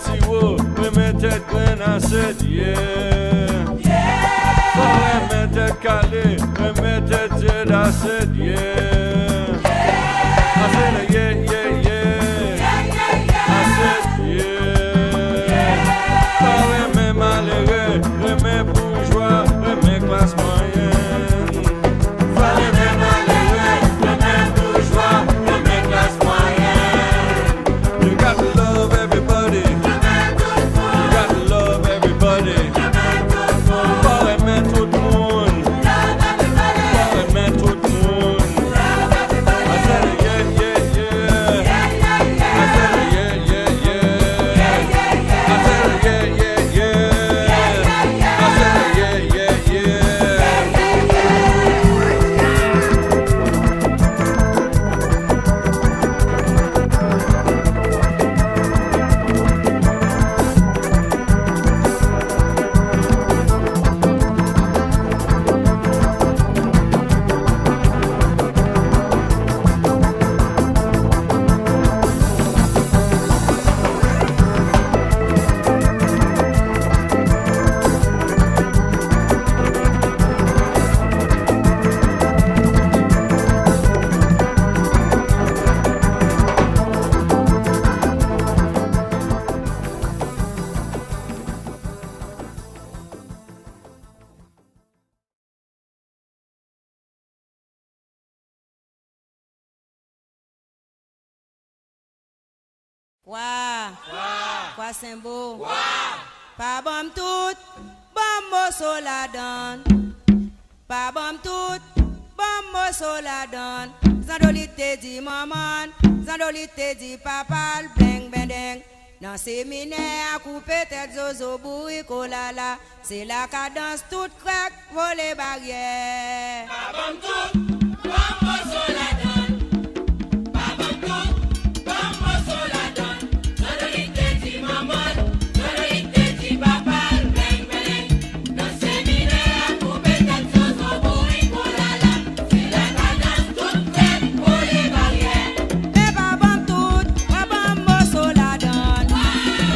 tiro, remets tête graine à cette remets tête calée, remets tête zed à cette I said yeah, yeah, yeah. I said yeah. Remets malheureux, remets bourgeois, remets classe moyenne. Remets malheureux, remets bourgeois, remets classe moyenne. You got to love everybody. You got to love everybody. Pas aimer tout le monde. Pas aimer tout le monde. I said yeah, yeah, yeah. I said yeah, yeah, yeah. I said yeah, yeah, yeah. I said yeah, yeah, yeah. Quoi Simbo? Pas bon tout, bon morceau la donne. Pas bon tout, bon morceau la donne. Zandolite dit maman, Zandolite dit papa, bling bang ding. Dans séminaire, couper tête zozo bourri colala. C'est la cadence toute craque, voler barrière. Pas bon tout.